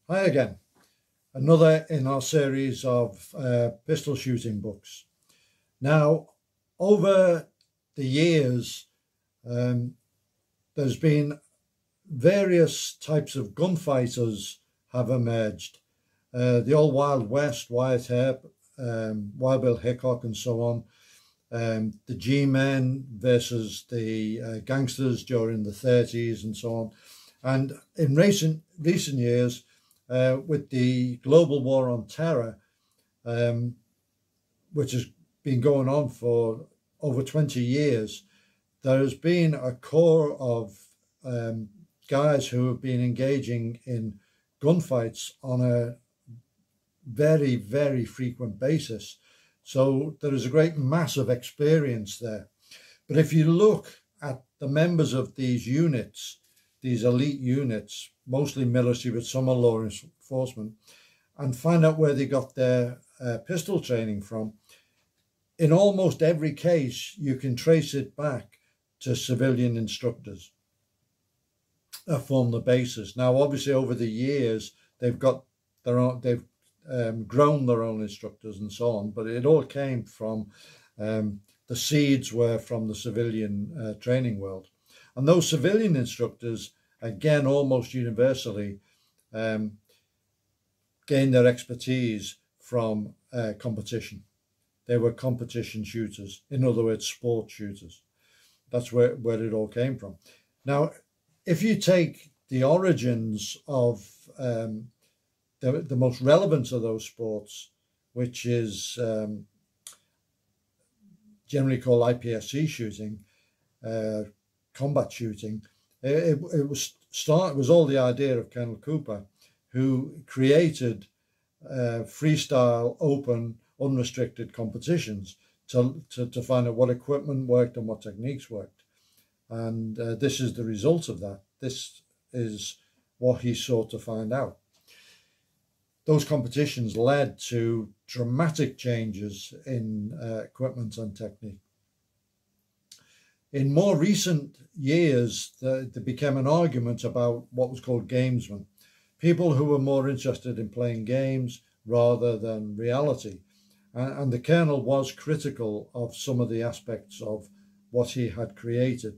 Hi again, another in our series of pistol shooting books. Now, over the years, there's been various types of gunfighters have emerged. The old Wild West, Wyatt Earp, Wild Bill Hickok and so on. The G-men versus the gangsters during the 30s and so on. And in recent years, with the global war on terror, which has been going on for over 20 years, there has been a core of guys who have been engaging in gunfights on a very, very frequent basis. So there is a great mass of experience there. But if you look at the members of these units, these elite units, mostly military but some are law enforcement, and find out where they got their pistol training from, in almost every case you can trace it back to civilian instructors that form the basis. Now, obviously, over the years they've got their own, they've grown their own instructors and so on, but it all came from the seeds were from the civilian training world. And those civilian instructors, again, almost universally, gain their expertise from competition. They were competition shooters, in other words, sport shooters. That's where it all came from. Now, if you take the origins of the most relevant of those sports, which is generally called IPSC shooting, combat shooting, it was all the idea of Colonel Cooper, who created freestyle, open, unrestricted competitions to find out what equipment worked and what techniques worked. And this is the result of that. This is what he sought to find out. Those competitions led to dramatic changes in equipment and technique. In more recent years, there became an argument about what was called gamesmen, people who were more interested in playing games rather than reality. And the Colonel was critical of some of the aspects of what he had created,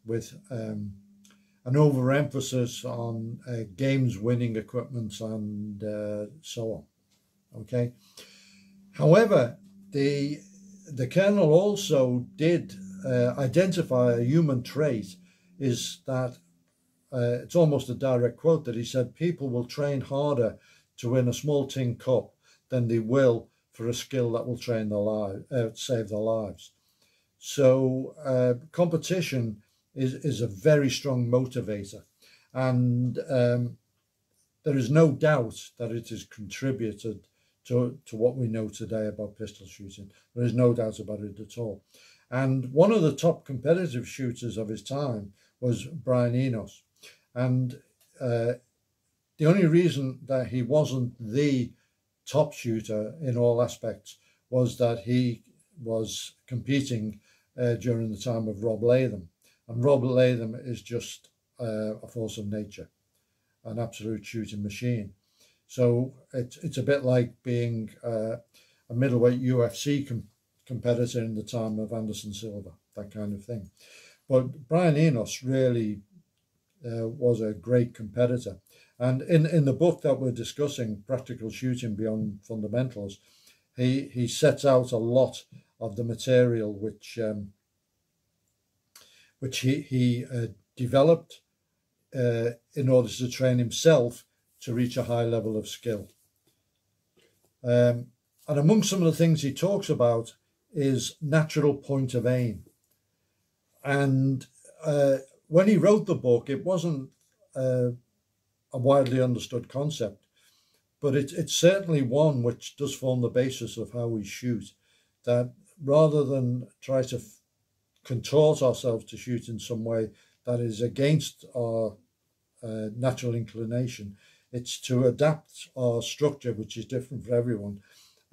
with an overemphasis on games winning equipment and so on. Okay. However, the Colonel also did identify a human trait, is that it's almost a direct quote that he said, people will train harder to win a small tin cup than they will for a skill that will save their lives. So competition is a very strong motivator, and there is no doubt that it has contributed to what we know today about pistol shooting. There is no doubt about it at all. And one of the top competitive shooters of his time was Brian Enos. And the only reason that he wasn't the top shooter in all aspects was that he was competing during the time of Rob Latham. And Rob Latham is just a force of nature, an absolute shooting machine. So it's a bit like being a middleweight UFC competitor in the time of Anderson Silva, that kind of thing. But Brian Enos really was a great competitor. And in the book that we're discussing, Practical Shooting Beyond Fundamentals, he sets out a lot of the material which he developed in order to train himself to reach a high level of skill. And among some of the things he talks about is natural point of aim. And when he wrote the book, it wasn't a widely understood concept, but it's certainly one which does form the basis of how we shoot, that rather than try to contort ourselves to shoot in some way that is against our natural inclination, it's to adapt our structure, which is different for everyone,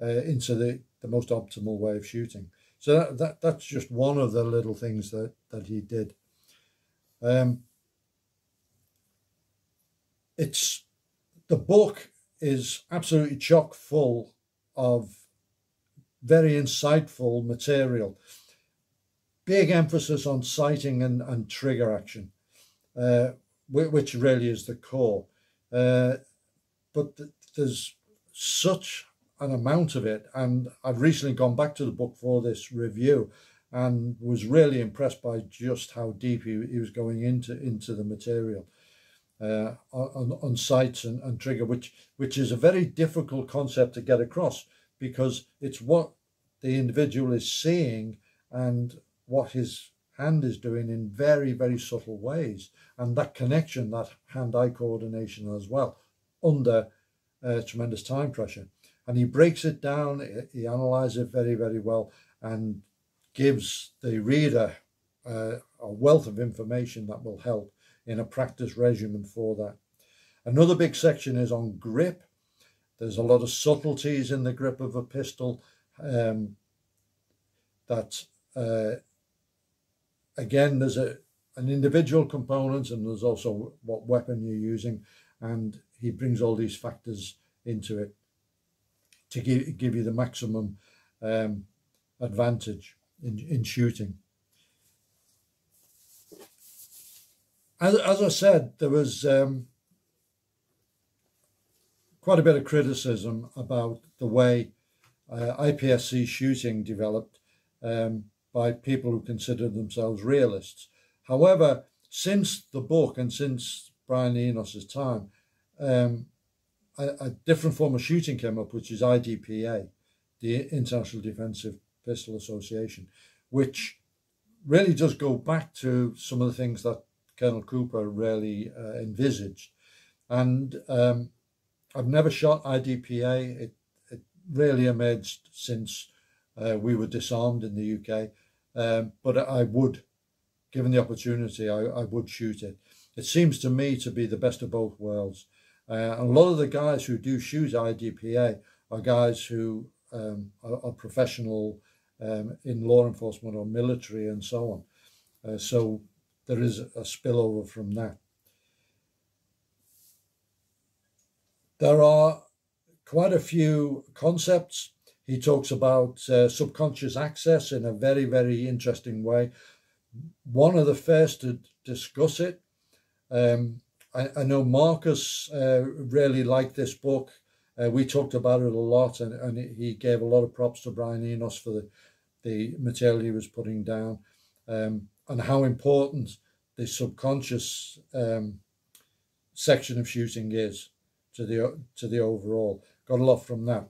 into the most optimal way of shooting. So that's just one of the little things that he did. the book is absolutely chock full of very insightful material. Big emphasis on sighting and trigger action, which really is the core. But there's such an amount of it, and I've recently gone back to the book for this review and was really impressed by just how deep he was going into the material on sights and trigger, which is a very difficult concept to get across, because it's what the individual is seeing and what his hand is doing in very, very subtle ways, and that connection, that hand-eye coordination as well, under tremendous time pressure. And he breaks it down, he analyzes it very, very well, and gives the reader a wealth of information that will help in a practice regimen for that. Another big section is on grip. There's a lot of subtleties in the grip of a pistol that again, there's an individual component, and there's also what weapon you're using, and he brings all these factors into it to give you the maximum advantage in shooting. As I said, there was quite a bit of criticism about the way IPSC shooting developed by people who consider themselves realists. However, since the book and since Brian Enos's time, a different form of shooting came up, which is IDPA, the International Defensive Pistol Association, which really does go back to some of the things that Colonel Cooper really envisaged. And I've never shot IDPA. It really emerged since we were disarmed in the UK. But I would, given the opportunity, I would shoot it. It seems to me to be the best of both worlds. A lot of the guys who do shoot IDPA are guys who are professional in law enforcement or military and so on. So there is a spillover from that. There are quite a few concepts. He talks about subconscious access in a very, very interesting way. One of the first to discuss it. I know Marcus really liked this book. We talked about it a lot, and he gave a lot of props to Brian Enos for the material he was putting down, and how important the subconscious section of shooting is to the overall. Got a lot from that.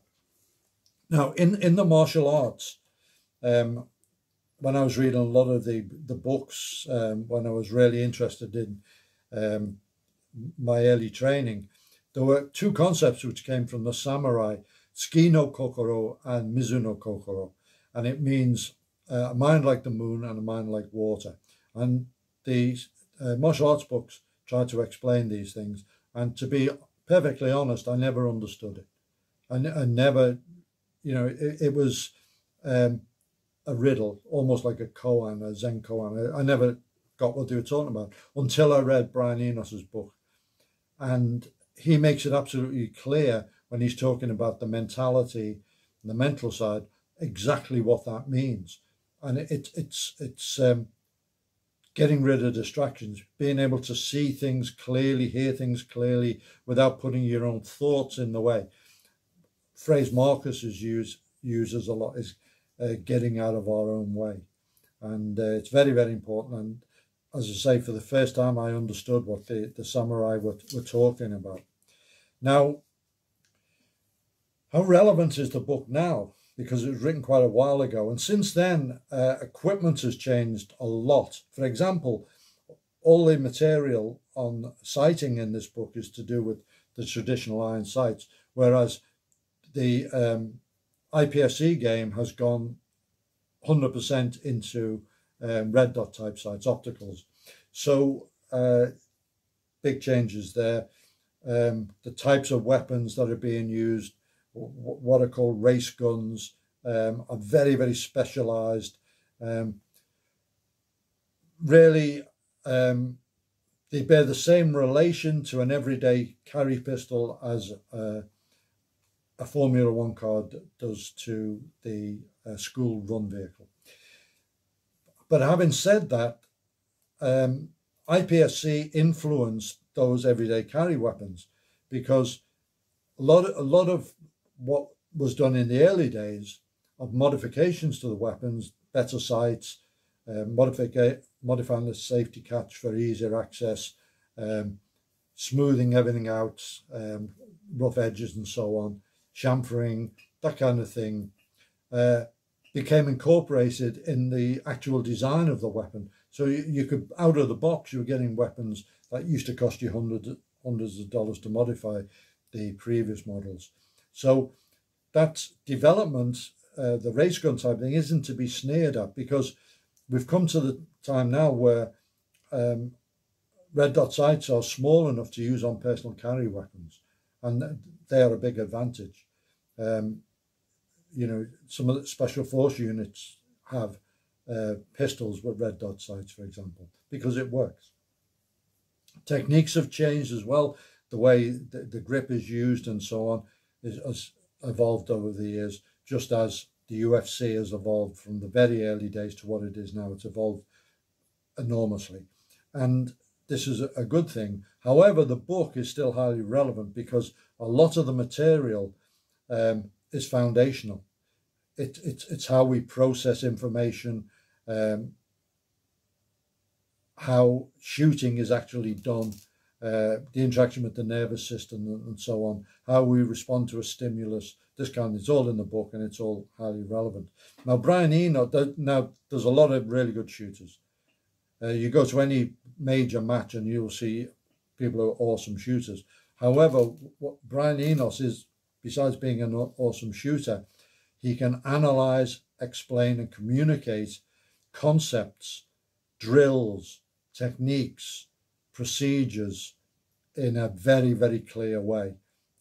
Now, in the martial arts, when I was reading a lot of the books, when I was really interested in my early training, there were two concepts which came from the samurai, Tsuki no Kokoro and Mizu no Kokoro. And it means a mind like the moon and a mind like water. And the martial arts books try to explain these things. And to be perfectly honest, I never understood it. I never, it was a riddle, almost like a koan, a Zen koan. I never got what they were talking about until I read Brian Enos's book. And he makes it absolutely clear when he's talking about the mentality, the mental side, exactly what that means. And it's getting rid of distractions, being able to see things clearly, hear things clearly, without putting your own thoughts in the way. Phrase Marcus uses a lot is getting out of our own way. And it's very, very important. And as I say, for the first time, I understood what the samurai were talking about. Now, how relevant is the book now? Because it was written quite a while ago. And since then, equipment has changed a lot. For example, all the material on sighting in this book is to do with the traditional iron sights, whereas the IPSC game has gone 100% into red dot type sights, opticals. So big changes there. The types of weapons that are being used, what are called race guns, are very, very specialized. Really, they bear the same relation to an everyday carry pistol as a Formula One car does to the school run vehicle. But having said that, IPSC influenced those everyday carry weapons, because a lot of what was done in the early days of modifications to the weapons, better sights, modifying the safety catch for easier access, smoothing everything out, rough edges and so on, chamfering, that kind of thing, became incorporated in the actual design of the weapon. So you could, out of the box, you were getting weapons that used to cost you hundreds of dollars to modify the previous models. So that development, the race gun type thing, isn't to be sneered at, because we've come to the time now where red dot sights are small enough to use on personal carry weapons, and they are a big advantage. You know, some of the special force units have pistols with red dot sights, for example, because it works. Techniques have changed as well. The way the grip is used and so on has evolved over the years, just as the UFC has evolved from the very early days to what it is now. It's evolved enormously, and this is a good thing. However, the book is still highly relevant, because a lot of the material is foundational. It's how we process information, how shooting is actually done, the interaction with the nervous system and so on, how we respond to a stimulus, this kind. It's all in the book, and it's all highly relevant. Now, Brian Eno, there's a lot of really good shooters. You go to any major match and you'll see people who are awesome shooters. However, what Brian Enos is, besides being an awesome shooter, he can analyze, explain, and communicate concepts, drills, techniques, procedures in a very, very clear way.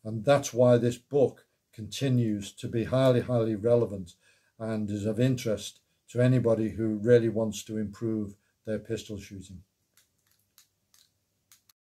And that's why this book continues to be highly, highly relevant and is of interest to anybody who really wants to improve their pistol shooting.